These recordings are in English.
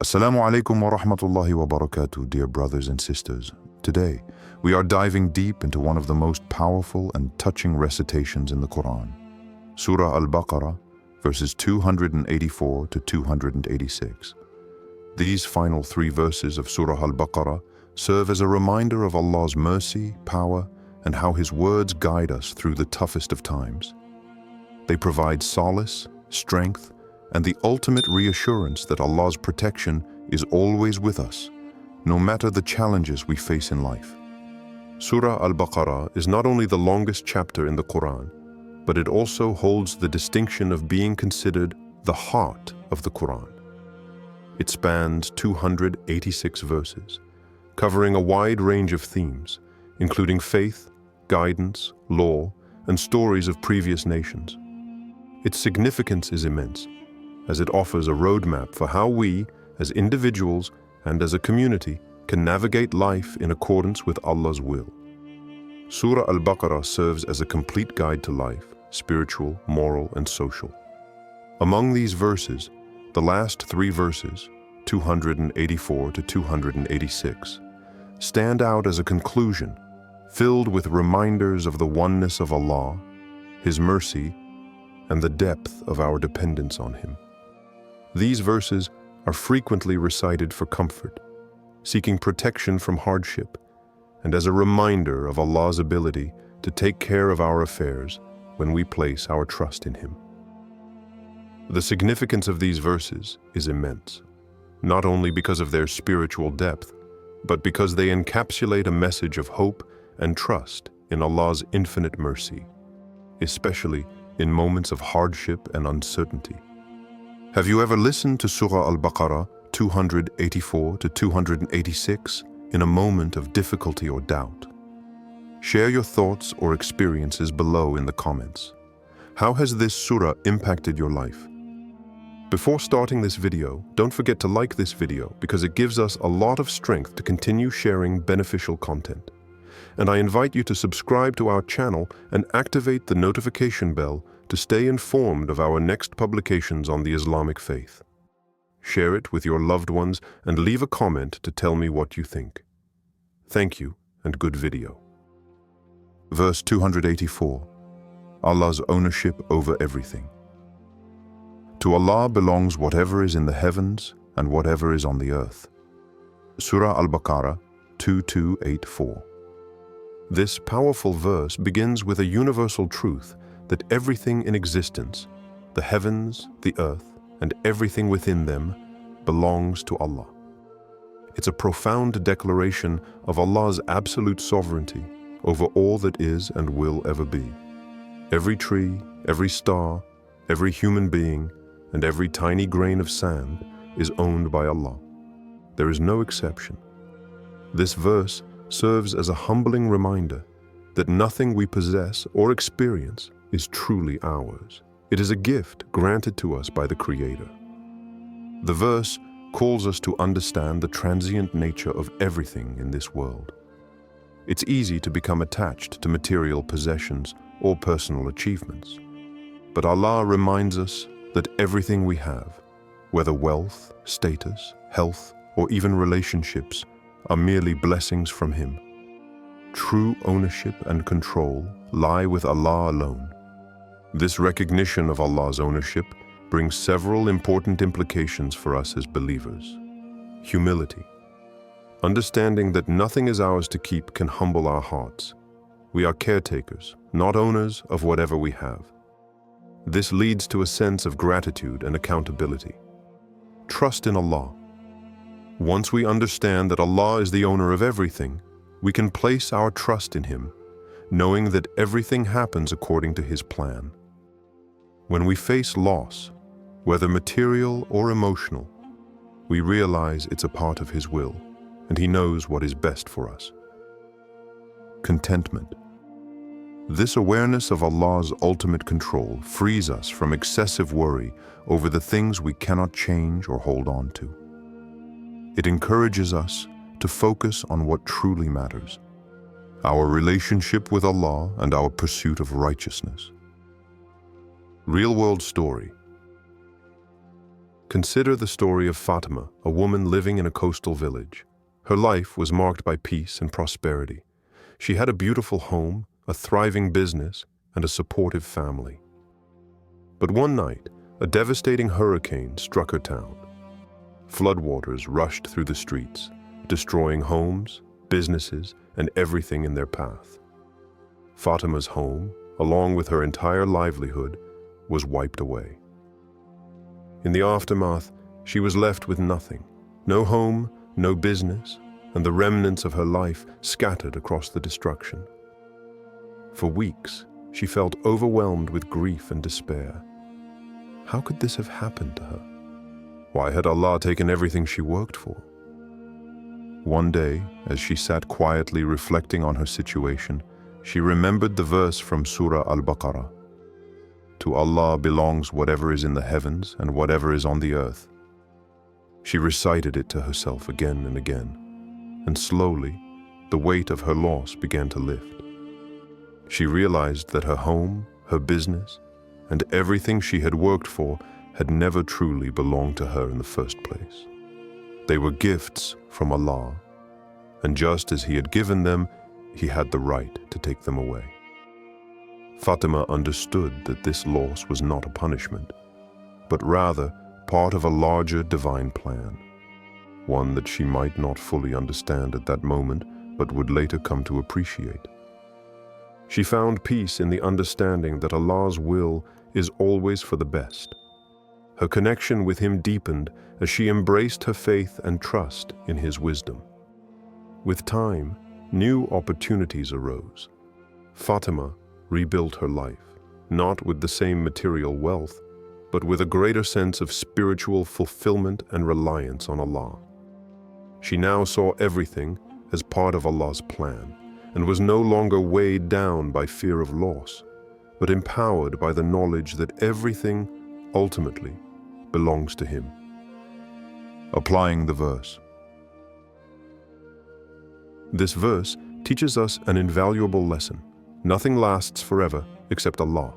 Assalamu alaikum wa rahmatullahi wa barakatuh, dear brothers and sisters. Today, we are diving deep into one of the most powerful and touching recitations in the Quran, Surah Al-Baqarah, verses 284 to 286. These final three verses of Surah Al-Baqarah serve as a reminder of Allah's mercy, power, and how His words guide us through the toughest of times. They provide solace, strength, and the ultimate reassurance that Allah's protection is always with us, no matter the challenges we face in life. Surah Al-Baqarah is not only the longest chapter in the Quran, but it also holds the distinction of being considered the heart of the Quran. It spans 286 verses, covering a wide range of themes, including faith, guidance, law, and stories of previous nations. Its significance is immense, as it offers a roadmap for how we, as individuals and as a community, can navigate life in accordance with Allah's will. Surah Al-Baqarah serves as a complete guide to life, spiritual, moral, and social. Among these verses, the last three verses, 284 to 286, stand out as a conclusion, filled with reminders of the oneness of Allah, His mercy, and the depth of our dependence on Him. These verses are frequently recited for comfort, seeking protection from hardship, and as a reminder of Allah's ability to take care of our affairs when we place our trust in Him. The significance of these verses is immense, not only because of their spiritual depth, but because they encapsulate a message of hope and trust in Allah's infinite mercy, especially in moments of hardship and uncertainty. Have you ever listened to Surah Al-Baqarah 284 to 286 in a moment of difficulty or doubt? Share your thoughts or experiences below in the comments. How has this surah impacted your life? Before starting this video, don't forget to like this video because it gives us a lot of strength to continue sharing beneficial content. And I invite you to subscribe to our channel and activate the notification bell to stay informed of our next publications on the Islamic faith. Share it with your loved ones and leave a comment to tell me what you think. Thank you and good video. Verse 284. Allah's ownership over everything. To Allah belongs whatever is in the heavens and whatever is on the earth. Surah Al-Baqarah 2284. This powerful verse begins with a universal truth that everything in existence, the heavens, the earth, and everything within them, belongs to Allah. It's a profound declaration of Allah's absolute sovereignty over all that is and will ever be. Every tree, every star, every human being, and every tiny grain of sand is owned by Allah. There is no exception. This verse serves as a humbling reminder that nothing we possess or experience is truly ours. It is a gift granted to us by the Creator. The verse calls us to understand the transient nature of everything in this world. It's easy to become attached to material possessions or personal achievements. But Allah reminds us that everything we have, whether wealth, status, health, or even relationships, are merely blessings from Him. True ownership and control lie with Allah alone. This recognition of Allah's ownership brings several important implications for us as believers. Humility. Understanding that nothing is ours to keep can humble our hearts. We are caretakers, not owners of whatever we have. This leads to a sense of gratitude and accountability. Trust in Allah. Once we understand that Allah is the owner of everything, we can place our trust in Him, knowing that everything happens according to His plan. When we face loss, whether material or emotional, we realize it's a part of His will, and He knows what is best for us. Contentment. This awareness of Allah's ultimate control frees us from excessive worry over the things we cannot change or hold on to. It encourages us to focus on what truly matters: our relationship with Allah and our pursuit of righteousness. Real-world story. Consider the story of Fatima, a woman living in a coastal village. Her life was marked by peace and prosperity. She had a beautiful home, a thriving business, and a supportive family. But one night, a devastating hurricane struck her town. Floodwaters rushed through the streets, destroying homes, businesses, and everything in their path. Fatima's home, along with her entire livelihood, was wiped away. In the aftermath, she was left with nothing, no home, no business, and the remnants of her life scattered across the destruction. For weeks, she felt overwhelmed with grief and despair. How could this have happened to her? Why had Allah taken everything she worked for? One day, as she sat quietly reflecting on her situation, she remembered the verse from Surah Al-Baqarah. To Allah belongs whatever is in the heavens and whatever is on the earth. She recited it to herself again and again, and slowly, the weight of her loss began to lift. She realized that her home, her business, and everything she had worked for had never truly belonged to her in the first place. They were gifts from Allah, and just as He had given them, He had the right to take them away. Fatima understood that this loss was not a punishment, but rather part of a larger divine plan, one that she might not fully understand at that moment, but would later come to appreciate. She found peace in the understanding that Allah's will is always for the best. Her connection with Him deepened as she embraced her faith and trust in His wisdom. With time, new opportunities arose. Fatima rebuilt her life, not with the same material wealth, but with a greater sense of spiritual fulfillment and reliance on Allah. She now saw everything as part of Allah's plan, and was no longer weighed down by fear of loss, but empowered by the knowledge that everything, ultimately, belongs to Him. Applying the verse. This verse teaches us an invaluable lesson. Nothing lasts forever except Allah.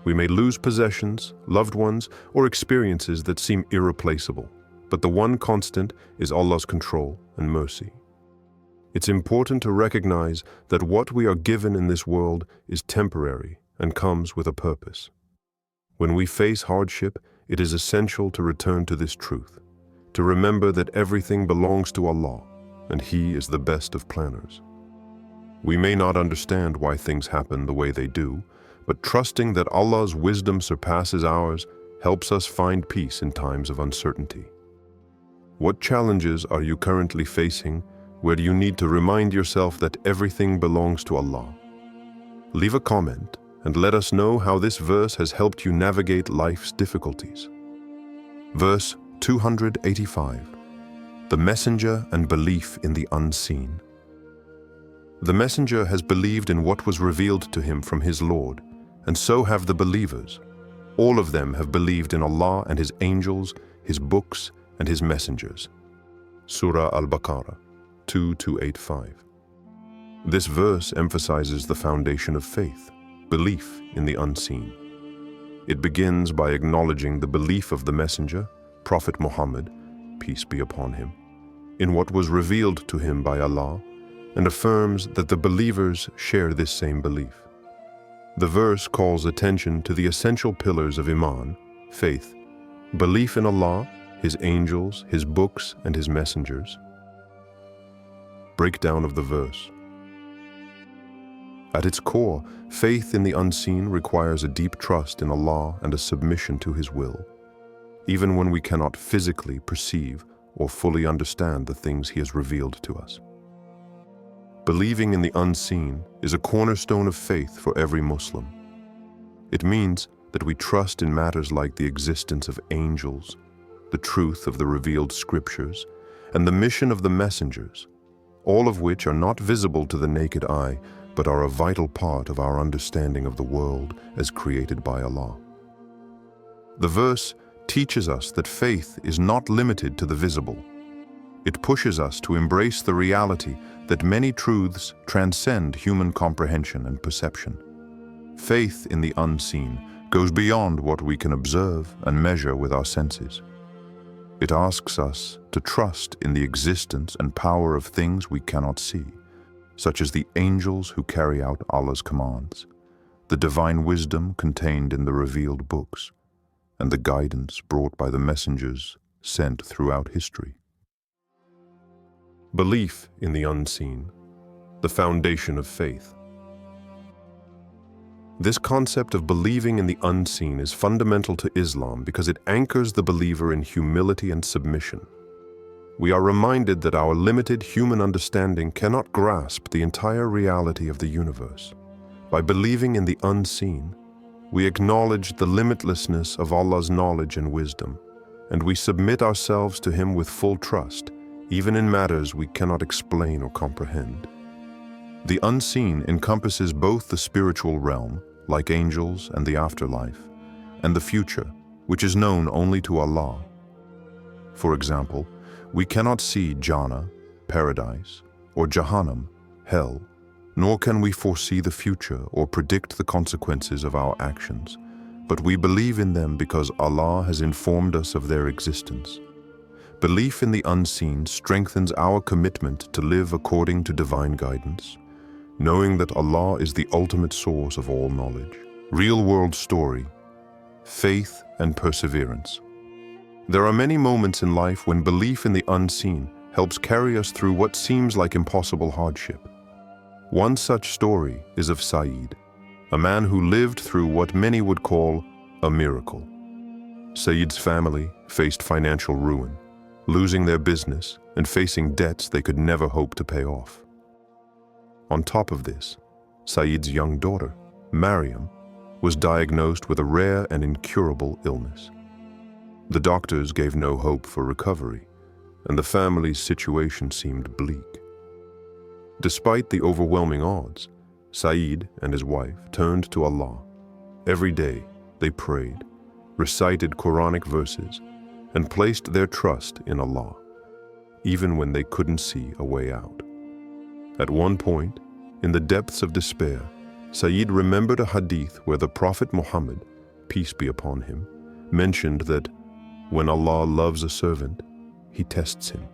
We may lose possessions, loved ones, or experiences that seem irreplaceable, but the one constant is Allah's control and mercy. It's important to recognize that what we are given in this world is temporary and comes with a purpose. When we face hardship, it is essential to return to this truth, to remember that everything belongs to Allah, and He is the best of planners. We may not understand why things happen the way they do, but trusting that Allah's wisdom surpasses ours helps us find peace in times of uncertainty. What challenges are you currently facing where you need to remind yourself that everything belongs to Allah? Leave a comment and let us know how this verse has helped you navigate life's difficulties. Verse 285. The Messenger and Belief in the Unseen. The Messenger has believed in what was revealed to him from his Lord, and so have the believers. All of them have believed in Allah and His angels, His books, and His messengers. Surah Al-Baqarah 2:285. This verse emphasizes the foundation of faith, belief in the unseen. It begins by acknowledging the belief of the Messenger, Prophet Muhammad, peace be upon him, in what was revealed to him by Allah, and affirms that the believers share this same belief. The verse calls attention to the essential pillars of Iman, faith, belief in Allah, His angels, His books, and His messengers. Breakdown of the verse. At its core, faith in the unseen requires a deep trust in Allah and a submission to His will, even when we cannot physically perceive or fully understand the things He has revealed to us. Believing in the unseen is a cornerstone of faith for every Muslim. It means that we trust in matters like the existence of angels, the truth of the revealed scriptures, and the mission of the messengers, all of which are not visible to the naked eye, but are a vital part of our understanding of the world as created by Allah. The verse teaches us that faith is not limited to the visible. It pushes us to embrace the reality that many truths transcend human comprehension and perception. Faith in the unseen goes beyond what we can observe and measure with our senses. It asks us to trust in the existence and power of things we cannot see, such as the angels who carry out Allah's commands, the divine wisdom contained in the revealed books, and the guidance brought by the messengers sent throughout history. Belief in the unseen, the foundation of faith. This concept of believing in the unseen is fundamental to Islam because it anchors the believer in humility and submission. We are reminded that our limited human understanding cannot grasp the entire reality of the universe. By believing in the unseen, we acknowledge the limitlessness of Allah's knowledge and wisdom, and we submit ourselves to Him with full trust, even in matters we cannot explain or comprehend. The unseen encompasses both the spiritual realm, like angels and the afterlife, and the future, which is known only to Allah. For example, we cannot see Jannah, paradise, or Jahannam, hell, nor can we foresee the future or predict the consequences of our actions, but we believe in them because Allah has informed us of their existence. Belief in the unseen strengthens our commitment to live according to divine guidance, knowing that Allah is the ultimate source of all knowledge. Real-world story, faith and perseverance. There are many moments in life when belief in the unseen helps carry us through what seems like impossible hardship. One such story is of Saeed, a man who lived through what many would call a miracle. Saeed's family faced financial ruin, losing their business and facing debts they could never hope to pay off. On top of this, Saeed's young daughter, Mariam, was diagnosed with a rare and incurable illness. The doctors gave no hope for recovery, and the family's situation seemed bleak. Despite the overwhelming odds, Saeed and his wife turned to Allah. Every day, they prayed, recited Quranic verses, and placed their trust in Allah, even when they couldn't see a way out. At one point, in the depths of despair, Saeed remembered a hadith where the Prophet Muhammad, peace be upon him, mentioned that when Allah loves a servant, He tests him.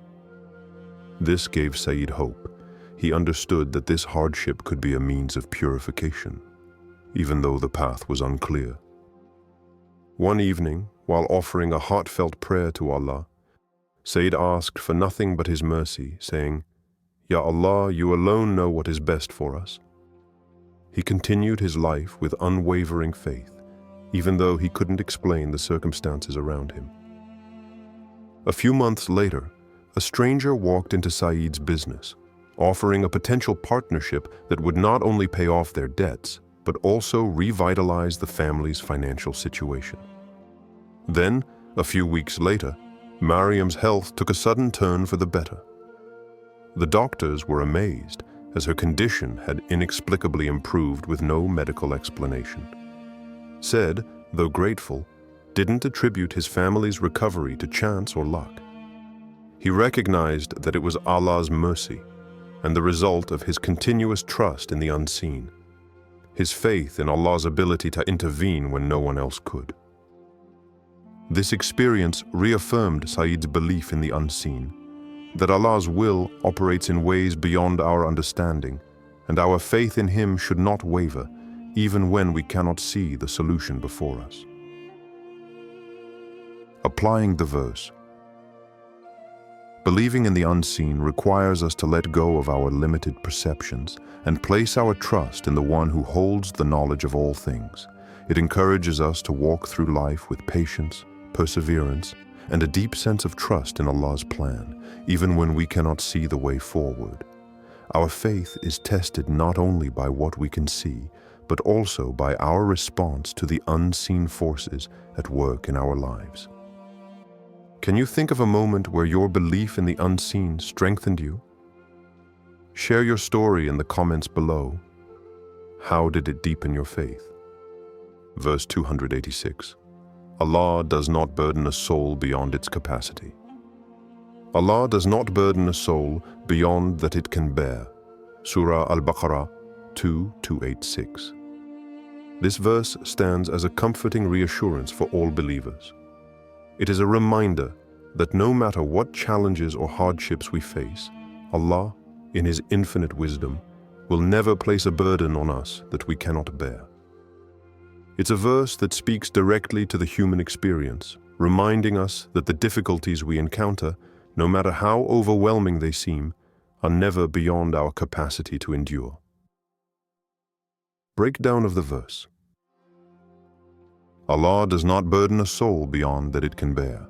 This gave Saeed hope. He understood that this hardship could be a means of purification, even though the path was unclear. One evening, while offering a heartfelt prayer to Allah, Saeed asked for nothing but His mercy, saying, "Ya Allah, You alone know what is best for us." He continued his life with unwavering faith, even though he couldn't explain the circumstances around him. A few months later, a stranger walked into Saeed's business, offering a potential partnership that would not only pay off their debts, but also revitalize the family's financial situation. Then, a few weeks later, Mariam's health took a sudden turn for the better. The doctors were amazed, as her condition had inexplicably improved with no medical explanation. Said, though grateful, didn't attribute his family's recovery to chance or luck. He recognized that it was Allah's mercy and the result of his continuous trust in the unseen, his faith in Allah's ability to intervene when no one else could. This experience reaffirmed Saeed's belief in the unseen, that Allah's will operates in ways beyond our understanding, and our faith in Him should not waver, even when we cannot see the solution before us. Applying the verse. Believing in the unseen requires us to let go of our limited perceptions and place our trust in the One who holds the knowledge of all things. It encourages us to walk through life with patience, perseverance, and a deep sense of trust in Allah's plan, even when we cannot see the way forward. Our faith is tested not only by what we can see, but also by our response to the unseen forces at work in our lives. Can you think of a moment where your belief in the unseen strengthened you? Share your story in the comments below. How did it deepen your faith? Verse 286. Allah does not burden a soul beyond its capacity. Allah does not burden a soul beyond that it can bear. Surah Al-Baqarah 2:286. This verse stands as a comforting reassurance for all believers. It is a reminder that no matter what challenges or hardships we face, Allah, in His infinite wisdom, will never place a burden on us that we cannot bear. It's a verse that speaks directly to the human experience, reminding us that the difficulties we encounter, no matter how overwhelming they seem, are never beyond our capacity to endure. Breakdown of the verse. Allah does not burden a soul beyond that it can bear.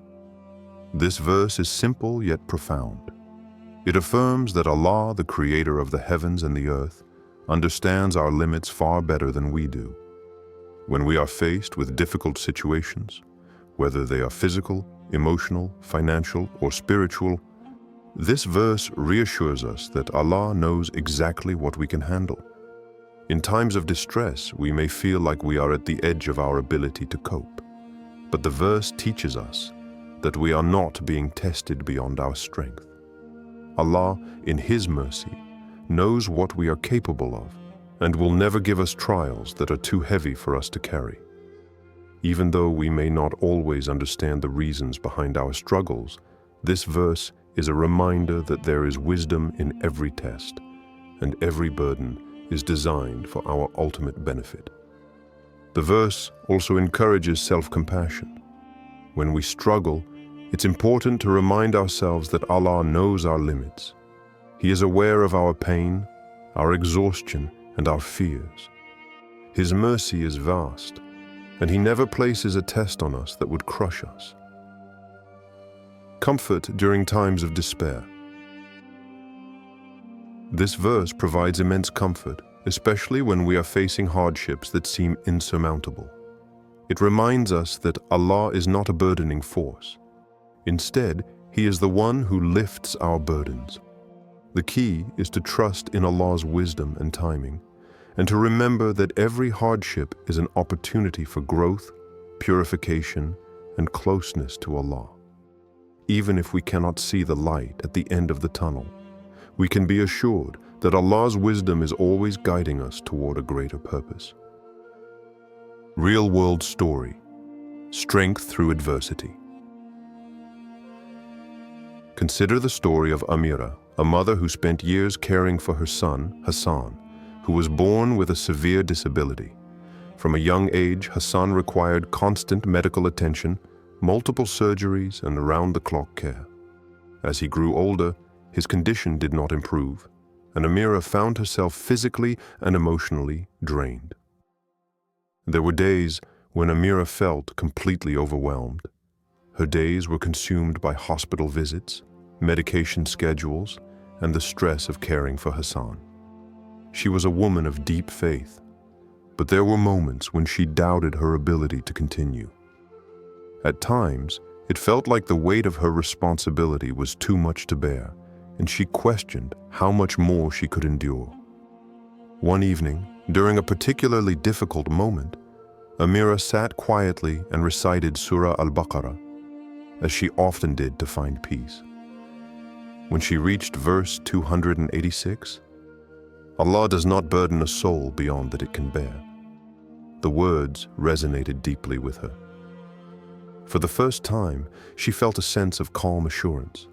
This verse is simple yet profound. It affirms that Allah, the creator of the heavens and the earth, understands our limits far better than we do. When we are faced with difficult situations, whether they are physical, emotional, financial, or spiritual, this verse reassures us that Allah knows exactly what we can handle. In times of distress, we may feel like we are at the edge of our ability to cope. But the verse teaches us that we are not being tested beyond our strength. Allah, in His mercy, knows what we are capable of and will never give us trials that are too heavy for us to carry. Even though we may not always understand the reasons behind our struggles, this verse is a reminder that there is wisdom in every test, and every burden is designed for our ultimate benefit. The verse also encourages self-compassion. When we struggle, it's important to remind ourselves that Allah knows our limits. He is aware of our pain, our exhaustion, and our fears. His mercy is vast, and He never places a test on us that would crush us. Comfort during times of despair. This verse provides immense comfort, especially when we are facing hardships that seem insurmountable. It reminds us that Allah is not a burdening force. Instead, He is the one who lifts our burdens. The key is to trust in Allah's wisdom and timing, and to remember that every hardship is an opportunity for growth, purification, and closeness to Allah. Even if we cannot see the light at the end of the tunnel, we can be assured that Allah's wisdom is always guiding us toward a greater purpose. Real-world story: strength through adversity. Consider the story of Amira, a mother who spent years caring for her son, Hassan, who was born with a severe disability. From a young age, Hassan required constant medical attention, multiple surgeries, and around-the-clock care. As he grew older, his condition did not improve, and Amira found herself physically and emotionally drained. There were days when Amira felt completely overwhelmed. Her days were consumed by hospital visits, medication schedules, and the stress of caring for Hassan. She was a woman of deep faith, but there were moments when she doubted her ability to continue. At times, it felt like the weight of her responsibility was too much to bear, and she questioned how much more she could endure. One evening, during a particularly difficult moment, Amira sat quietly and recited Surah Al-Baqarah, as she often did to find peace. When she reached verse 286, Allah does not burden a soul beyond that it can bear. The words resonated deeply with her. For the first time, she felt a sense of calm assurance.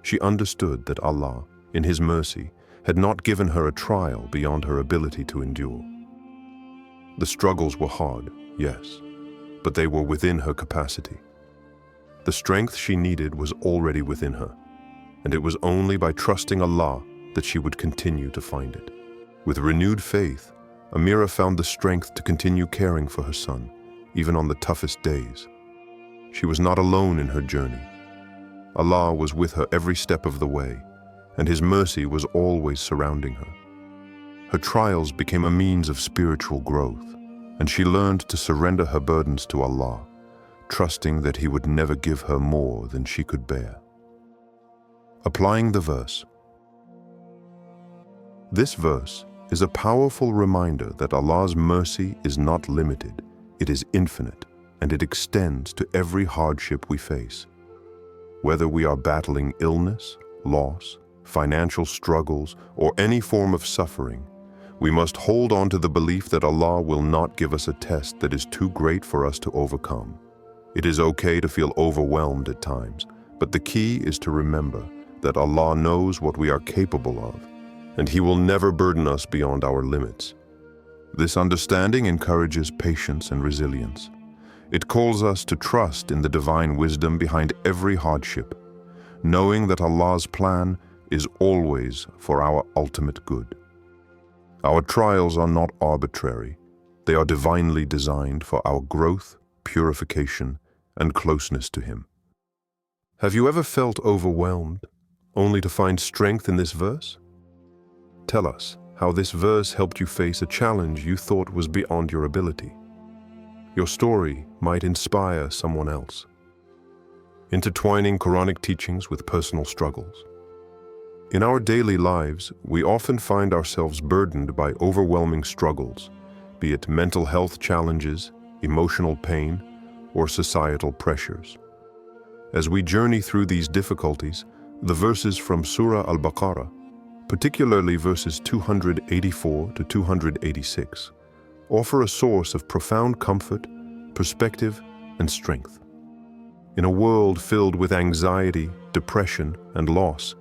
She understood that Allah, in His mercy, had not given her a trial beyond her ability to endure. The struggles were hard, yes, but they were within her capacity. The strength she needed was already within her, and it was only by trusting Allah that she would continue to find it. With renewed faith, Amira found the strength to continue caring for her son, even on the toughest days. She was not alone in her journey. Allah was with her every step of the way, and His mercy was always surrounding her. Her trials became a means of spiritual growth, and she learned to surrender her burdens to Allah, trusting that He would never give her more than she could bear. Applying the verse. This verse is a powerful reminder that Allah's mercy is not limited, it is infinite, and it extends to every hardship we face. Whether we are battling illness, loss, financial struggles, or any form of suffering, we must hold on to the belief that Allah will not give us a test that is too great for us to overcome. It is okay to feel overwhelmed at times, But the key is to remember that Allah knows what we are capable of, and He will never burden us beyond our limits. This understanding encourages patience and resilience. It calls us to trust in the divine wisdom behind every hardship, knowing that Allah's plan is always for our ultimate good. Our trials are not arbitrary. They are divinely designed for our growth, purification, and closeness to Him. Have you ever felt overwhelmed, only to find strength in this verse? Tell us how this verse helped you face a challenge you thought was beyond your ability. Your story might inspire someone else. Intertwining Quranic teachings with personal struggles. In our daily lives, we often find ourselves burdened by overwhelming struggles, be it mental health challenges, emotional pain, or societal pressures. As we journey through these difficulties, the verses from Surah Al-Baqarah, particularly verses 284 to 286, offer a source of profound comfort, perspective, and strength. In a world filled with anxiety, depression, and loss,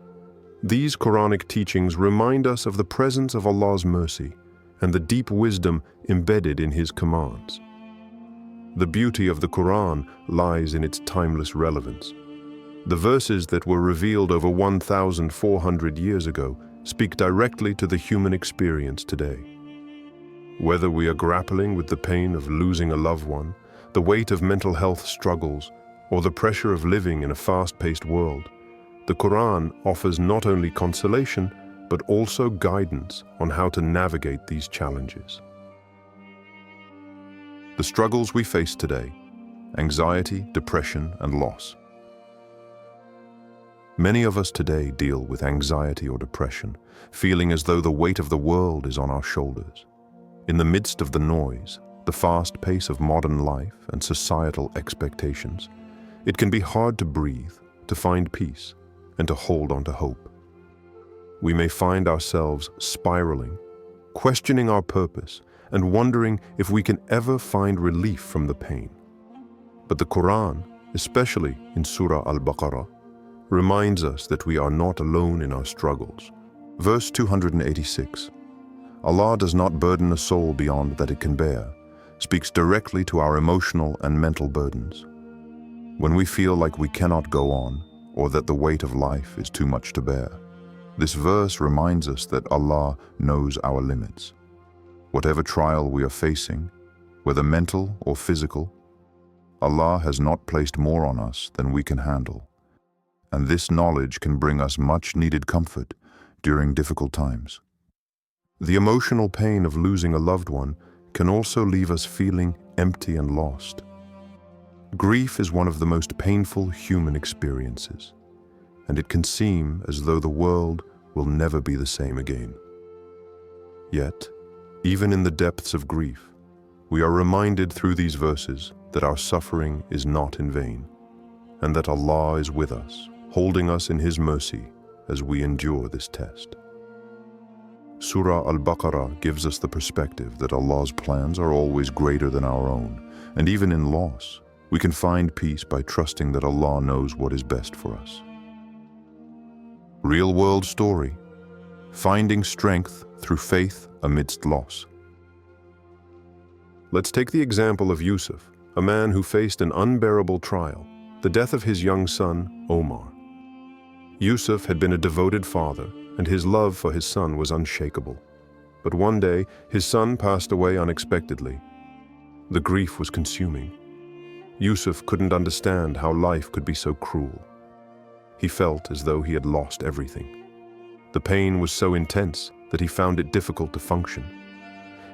these Quranic teachings remind us of the presence of Allah's mercy and the deep wisdom embedded in His commands. The beauty of the Quran lies in its timeless relevance. The verses that were revealed over 1,400 years ago speak directly to the human experience today. Whether we are grappling with the pain of losing a loved one, the weight of mental health struggles, or the pressure of living in a fast-paced world, the Quran offers not only consolation, but also guidance on how to navigate these challenges. The struggles we face today: anxiety, depression, and loss. Many of us today deal with anxiety or depression, feeling as though the weight of the world is on our shoulders. In the midst of the noise, the fast pace of modern life and societal expectations, it can be hard to breathe, to find peace, and to hold on to hope. We may find ourselves spiraling, questioning our purpose, and wondering if we can ever find relief from the pain. But the Quran, especially in Surah Al-Baqarah, reminds us that we are not alone in our struggles. Verse 286, Allah does not burden a soul beyond that it can bear, speaks directly to our emotional and mental burdens. When we feel like we cannot go on, or that the weight of life is too much to bear, this verse reminds us that Allah knows our limits. Whatever trial we are facing, whether mental or physical, Allah has not placed more on us than we can handle. And this knowledge can bring us much-needed comfort during difficult times. The emotional pain of losing a loved one can also leave us feeling empty and lost. Grief is one of the most painful human experiences, and it can seem as though the world will never be the same again. Yet, even in the depths of grief, we are reminded through these verses that our suffering is not in vain, and that Allah is with us, holding us in His mercy as we endure this test. Surah Al-Baqarah gives us the perspective that Allah's plans are always greater than our own, and even in loss, we can find peace by trusting that Allah knows what is best for us. Real-world story: finding strength through faith amidst loss. Let's take the example of Yusuf, a man who faced an unbearable trial, the death of his young son, Omar. Yusuf had been a devoted father, and his love for his son was unshakable. But one day, his son passed away unexpectedly. The grief was consuming. Yusuf couldn't understand how life could be so cruel. He felt as though he had lost everything. The pain was so intense that he found it difficult to function.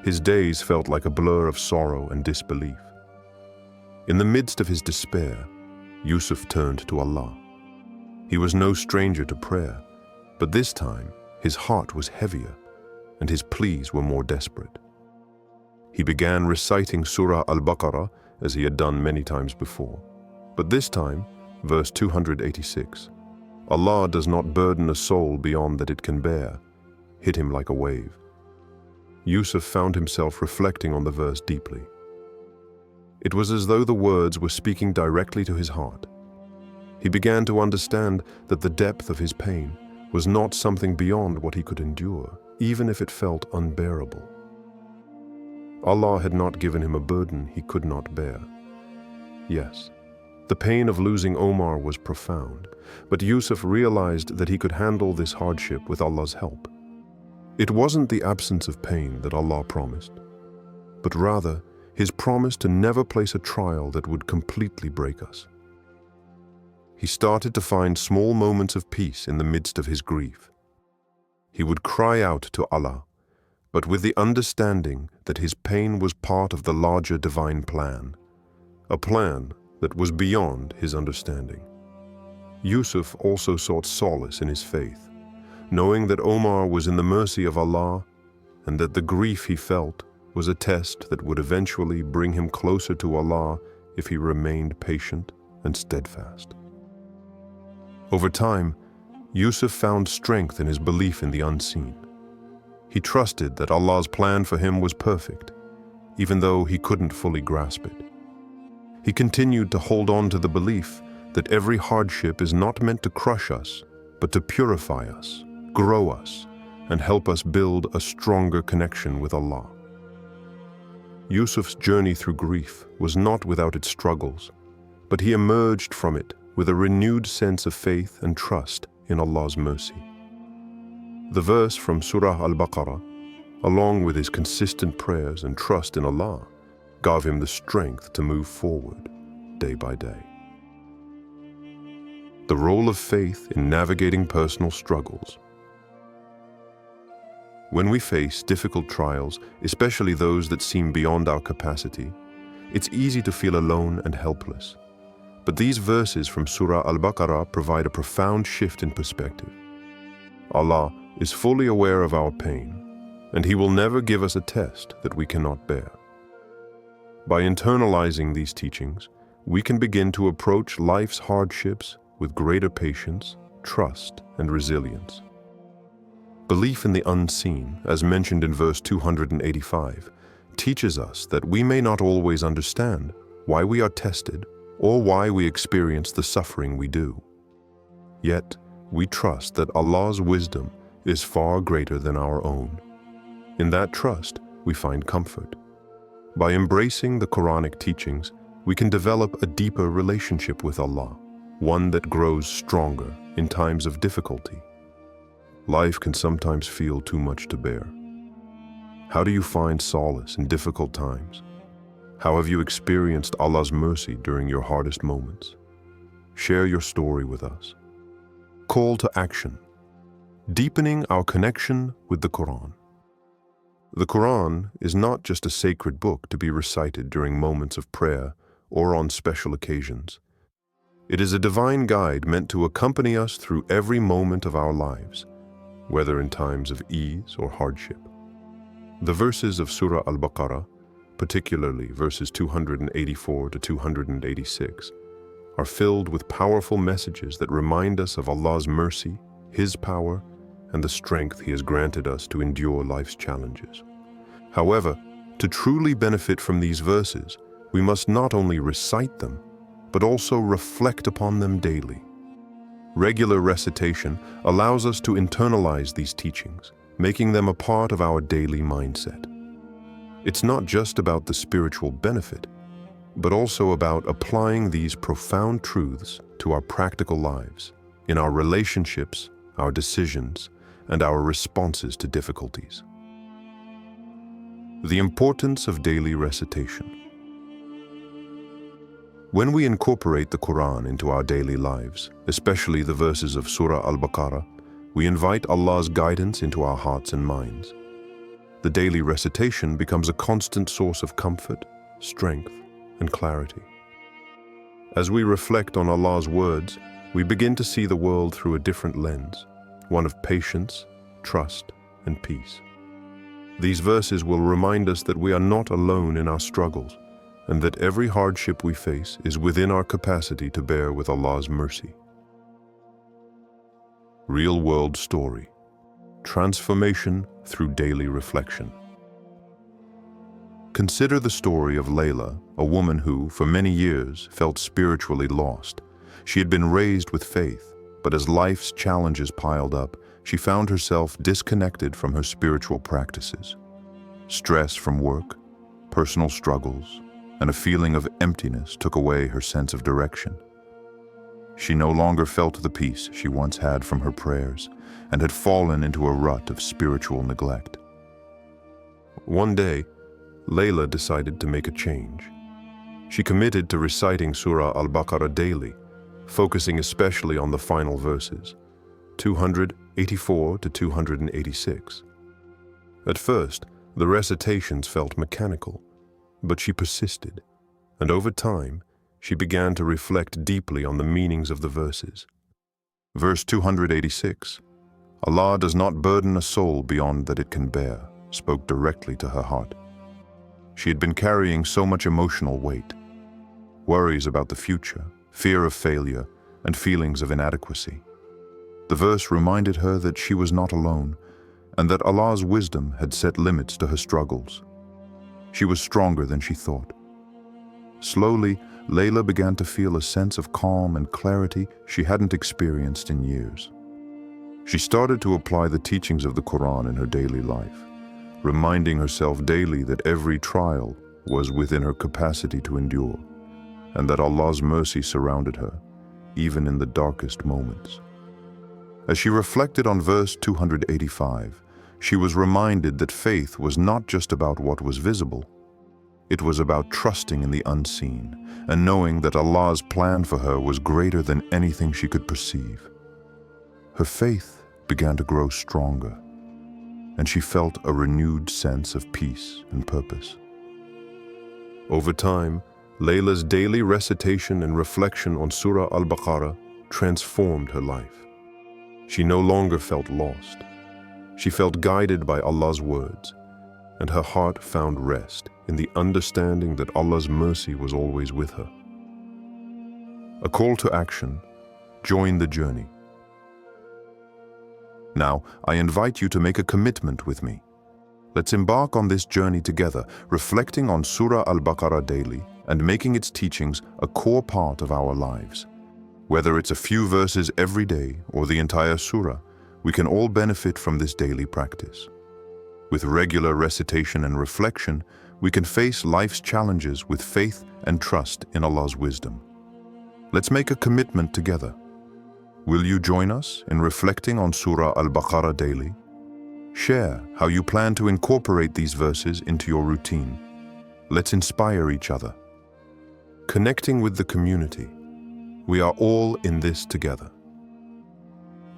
His days felt like a blur of sorrow and disbelief. In the midst of his despair, Yusuf turned to Allah. He was no stranger to prayer, but this time his heart was heavier and his pleas were more desperate. He began reciting Surah Al-Baqarah as he had done many times before. But this time, verse 286, Allah does not burden a soul beyond that it can bear, hit him like a wave. Yusuf found himself reflecting on the verse deeply. It was as though the words were speaking directly to his heart. He began to understand that the depth of his pain was not something beyond what he could endure, even if it felt unbearable. Allah had not given him a burden he could not bear. Yes, the pain of losing Omar was profound, but Yusuf realized that he could handle this hardship with Allah's help. It wasn't the absence of pain that Allah promised, but rather His promise to never place a trial that would completely break us. He started to find small moments of peace in the midst of his grief. He would cry out to Allah, but with the understanding that his pain was part of the larger divine plan, a plan that was beyond his understanding. Yusuf also sought solace in his faith, knowing that Omar was in the mercy of Allah and that the grief he felt was a test that would eventually bring him closer to Allah if he remained patient and steadfast. Over time, Yusuf found strength in his belief in the unseen. He trusted that Allah's plan for him was perfect, even though he couldn't fully grasp it. He continued to hold on to the belief that every hardship is not meant to crush us, but to purify us, grow us, and help us build a stronger connection with Allah. Yusuf's journey through grief was not without its struggles, but he emerged from it with a renewed sense of faith and trust in Allah's mercy. The verse from Surah Al-Baqarah, along with his consistent prayers and trust in Allah, gave him the strength to move forward day by day. The role of faith in navigating personal struggles. When we face difficult trials, especially those that seem beyond our capacity, it's easy to feel alone and helpless. But these verses from Surah Al-Baqarah provide a profound shift in perspective. Allah is fully aware of our pain, and He will never give us a test that we cannot bear. By internalizing these teachings, we can begin to approach life's hardships with greater patience, trust, and resilience. Belief in the unseen, as mentioned in verse 285, teaches us that we may not always understand why we are tested or why we experience the suffering we do. Yet, we trust that Allah's wisdom is far greater than our own. In that trust, we find comfort. By embracing the Quranic teachings, we can develop a deeper relationship with Allah, one that grows stronger in times of difficulty. Life can sometimes feel too much to bear. How do you find solace in difficult times? How have you experienced Allah's mercy during your hardest moments? Share your story with us. Call to action. Deepening our connection with the Quran. The Quran is not just a sacred book to be recited during moments of prayer or on special occasions. It is a divine guide meant to accompany us through every moment of our lives, whether in times of ease or hardship. The verses of Surah Al-Baqarah, particularly verses 284 to 286, are filled with powerful messages that remind us of Allah's mercy, His power, and the strength He has granted us to endure life's challenges. However, to truly benefit from these verses, we must not only recite them, but also reflect upon them daily. Regular recitation allows us to internalize these teachings, making them a part of our daily mindset. It's not just about the spiritual benefit, but also about applying these profound truths to our practical lives, in our relationships, our decisions, and our responses to difficulties. The importance of daily recitation. When we incorporate the Quran into our daily lives, especially the verses of Surah Al-Baqarah, we invite Allah's guidance into our hearts and minds. The daily recitation becomes a constant source of comfort, strength, and clarity. As we reflect on Allah's words, we begin to see the world through a different lens, one of patience, trust, and peace. These verses will remind us that we are not alone in our struggles, and that every hardship we face is within our capacity to bear with Allah's mercy. Real-world story. Transformation through daily reflection. Consider the story of Layla, a woman who, for many years, felt spiritually lost, She had been raised with faith, but as life's challenges piled up, she found herself disconnected from her spiritual practices. Stress from work, personal struggles, and a feeling of emptiness took away her sense of direction. She no longer felt the peace she once had from her prayers and had fallen into a rut of spiritual neglect. One day, Layla decided to make a change. She committed to reciting Surah Al-Baqarah daily, focusing especially on the final verses, 284 to 286. At first, the recitations felt mechanical, but she persisted, and over time, she began to reflect deeply on the meanings of the verses. Verse 286, Allah does not burden a soul beyond that it can bear, spoke directly to her heart. She had been carrying so much emotional weight, worries about the future, fear of failure, and feelings of inadequacy. The verse reminded her that she was not alone, and that Allah's wisdom had set limits to her struggles. She was stronger than she thought. Slowly, Layla began to feel a sense of calm and clarity she hadn't experienced in years. She started to apply the teachings of the Quran in her daily life, reminding herself daily that every trial was within her capacity to endure, and that Allah's mercy surrounded her, even in the darkest moments. As she reflected on verse 285, she was reminded that faith was not just about what was visible. It was about trusting in the unseen and knowing that Allah's plan for her was greater than anything she could perceive. Her faith began to grow stronger, and she felt a renewed sense of peace and purpose. Over time, Layla's daily recitation and reflection on Surah Al-Baqarah transformed her life. She no longer felt lost. She felt guided by Allah's words, and her heart found rest in the understanding that Allah's mercy was always with her. A call to action: join the journey. Now, I invite you to make a commitment with me. Let's embark on this journey together, reflecting on Surah Al-Baqarah daily and making its teachings a core part of our lives. Whether it's a few verses every day or the entire surah, we can all benefit from this daily practice. With regular recitation and reflection, we can face life's challenges with faith and trust in Allah's wisdom. Let's make a commitment together. Will you join us in reflecting on Surah Al-Baqarah daily? Share how you plan to incorporate these verses into your routine. Let's inspire each other. Connecting with the community, we are all in this together.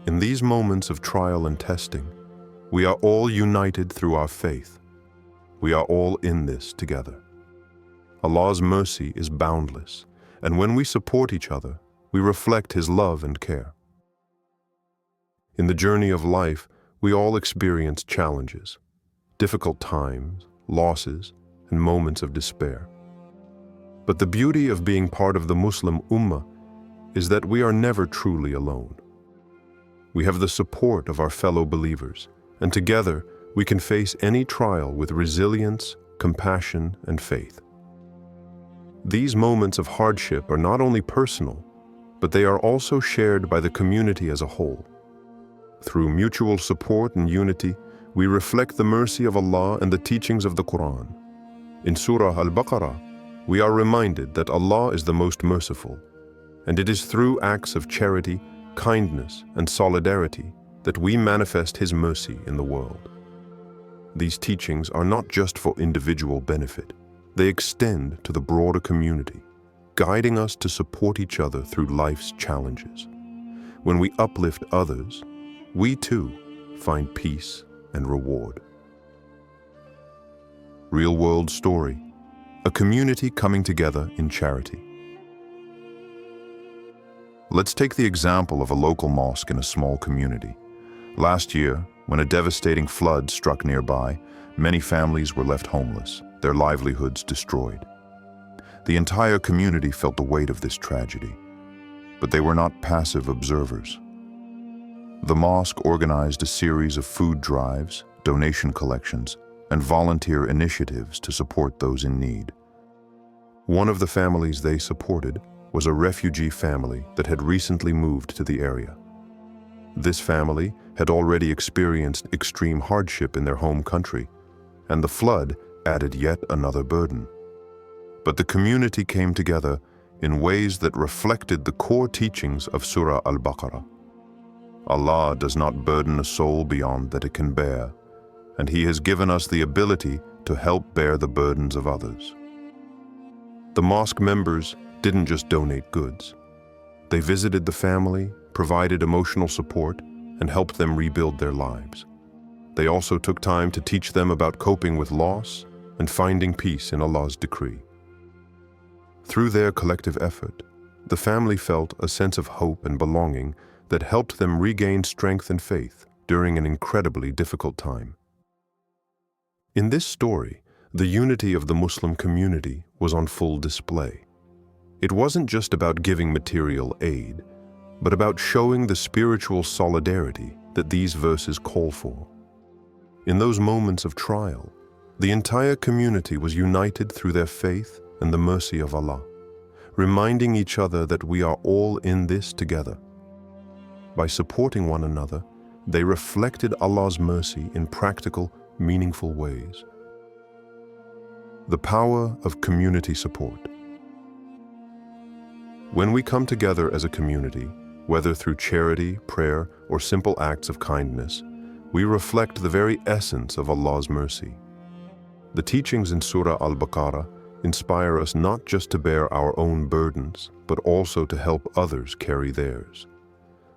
In these moments of trial and testing, we are all united through our faith. We are all in this together. Allah's mercy is boundless, and when we support each other, we reflect His love and care. In the journey of life, we all experience challenges, difficult times, losses, and moments of despair. But the beauty of being part of the Muslim Ummah is that we are never truly alone. We have the support of our fellow believers, and together we can face any trial with resilience, compassion, and faith. These moments of hardship are not only personal, but they are also shared by the community as a whole. Through mutual support and unity, we reflect the mercy of Allah and the teachings of the Quran. In Surah Al-Baqarah, we are reminded that Allah is the most merciful, and it is through acts of charity, kindness, and solidarity that we manifest His mercy in the world. These teachings are not just for individual benefit. They extend to the broader community, guiding us to support each other through life's challenges. When we uplift others, we too find peace and reward. Real-world story: a community coming together in charity. Let's take the example of a local mosque in a small community. Last year, when a devastating flood struck nearby, many families were left homeless, their livelihoods destroyed. The entire community felt the weight of this tragedy, but they were not passive observers. The mosque organized a series of food drives, donation collections, and volunteer initiatives to support those in need. One of the families they supported was a refugee family that had recently moved to the area. This family had already experienced extreme hardship in their home country, and the flood added yet another burden. But the community came together in ways that reflected the core teachings of Surah Al-Baqarah. Allah does not burden a soul beyond that it can bear, and He has given us the ability to help bear the burdens of others. The mosque members didn't just donate goods. They visited the family, provided emotional support, and helped them rebuild their lives. They also took time to teach them about coping with loss and finding peace in Allah's decree. Through their collective effort, the family felt a sense of hope and belonging that helped them regain strength and faith during an incredibly difficult time. In this story, the unity of the Muslim community was on full display. It wasn't just about giving material aid, but about showing the spiritual solidarity that these verses call for. In those moments of trial, the entire community was united through their faith and the mercy of Allah, reminding each other that we are all in this together. By supporting one another, they reflected Allah's mercy in practical, meaningful ways. The power of community support. When we come together as a community, whether through charity, prayer, or simple acts of kindness, we reflect the very essence of Allah's mercy. The teachings in Surah Al-Baqarah inspire us not just to bear our own burdens, but also to help others carry theirs.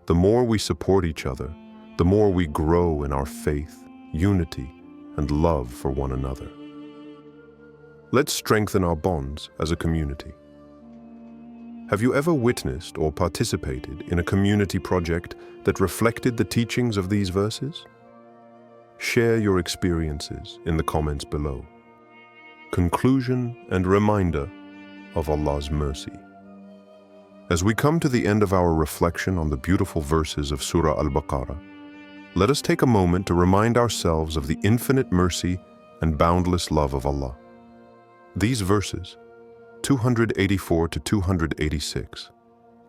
The more we support each other, the more we grow in our faith, unity, and love for one another. Let's strengthen our bonds as a community. Have you ever witnessed or participated in a community project that reflected the teachings of these verses? Share your experiences in the comments below. Conclusion and reminder of Allah's mercy. As we come to the end of our reflection on the beautiful verses of Surah Al-Baqarah, let us take a moment to remind ourselves of the infinite mercy and boundless love of Allah. These verses, 284 to 286,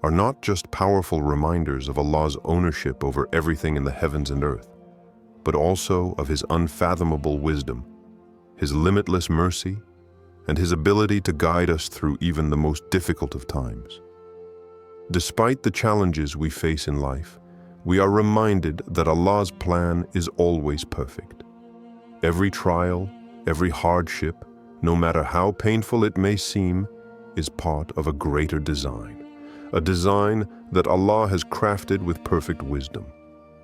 are not just powerful reminders of Allah's ownership over everything in the heavens and earth, but also of His unfathomable wisdom, His limitless mercy, and His ability to guide us through even the most difficult of times. Despite the challenges we face in life, we are reminded that Allah's plan is always perfect. Every trial, every hardship, no matter how painful it may seem, is part of a greater design, a design that Allah has crafted with perfect wisdom.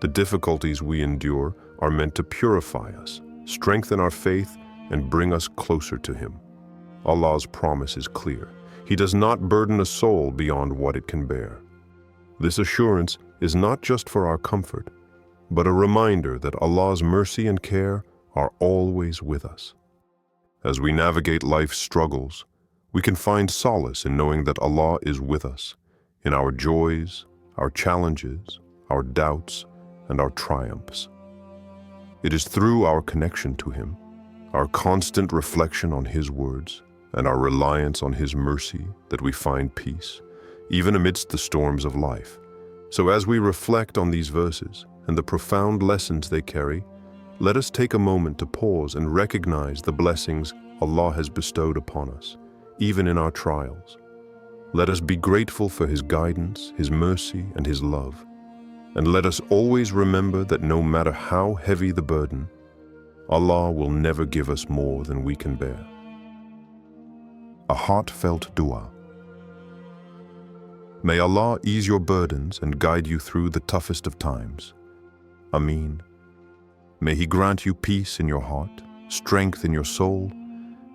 The difficulties we endure are meant to purify us, strengthen our faith, and bring us closer to Him. Allah's promise is clear. He does not burden a soul beyond what it can bear. This assurance is not just for our comfort, but a reminder that Allah's mercy and care are always with us. As we navigate life's struggles, we can find solace in knowing that Allah is with us in our joys, our challenges, our doubts, and our triumphs. It is through our connection to Him, our constant reflection on His words, and our reliance on His mercy that we find peace, even amidst the storms of life. So as we reflect on these verses and the profound lessons they carry, let us take a moment to pause and recognize the blessings Allah has bestowed upon us, even in our trials. Let us be grateful for His guidance, His mercy, and His love. And let us always remember that no matter how heavy the burden, Allah will never give us more than we can bear. A heartfelt dua. May Allah ease your burdens and guide you through the toughest of times. Ameen. May He grant you peace in your heart, strength in your soul,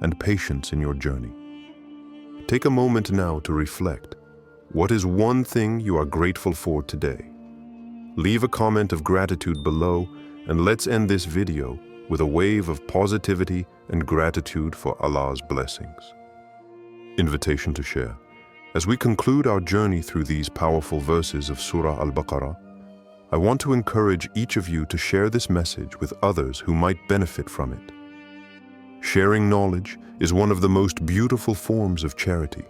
and patience in your journey. Take a moment now to reflect. What is one thing you are grateful for today? Leave a comment of gratitude below, and let's end this video with a wave of positivity and gratitude for Allah's blessings. Invitation to share. As we conclude our journey through these powerful verses of Surah Al-Baqarah, I want to encourage each of you to share this message with others who might benefit from it. Sharing knowledge is one of the most beautiful forms of charity,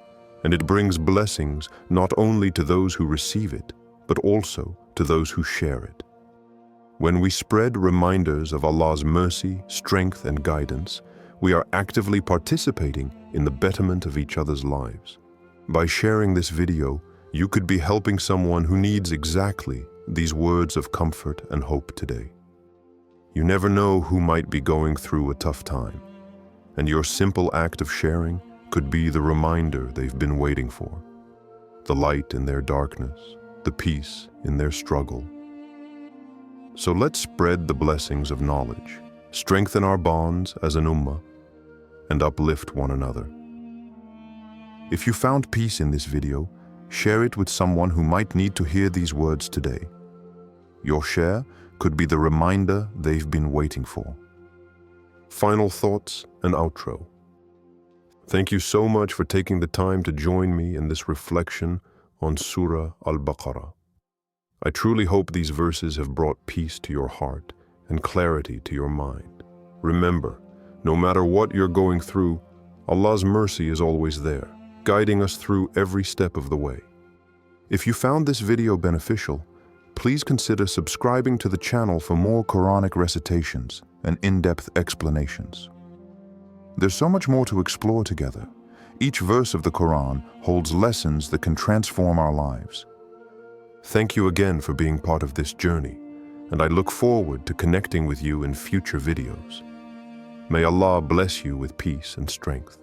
and it brings blessings not only to those who receive it, but also to those who share it. When we spread reminders of Allah's mercy, strength, and guidance, we are actively participating in the betterment of each other's lives. By sharing this video, you could be helping someone who needs exactly these words of comfort and hope today. You never know who might be going through a tough time, and your simple act of sharing could be the reminder they've been waiting for. The light in their darkness, the peace in their struggle. So let's spread the blessings of knowledge, strengthen our bonds as an ummah, and uplift one another. If you found peace in this video, share it with someone who might need to hear these words today. Your share could be the reminder they've been waiting for. Final thoughts and outro. Thank you so much for taking the time to join me in this reflection on Surah Al-Baqarah. I truly hope these verses have brought peace to your heart and clarity to your mind. Remember, no matter what you're going through, Allah's mercy is always there, guiding us through every step of the way. If you found this video beneficial, please consider subscribing to the channel for more Quranic recitations and in-depth explanations. There's so much more to explore together. Each verse of the Quran holds lessons that can transform our lives. Thank you again for being part of this journey, and I look forward to connecting with you in future videos. May Allah bless you with peace and strength.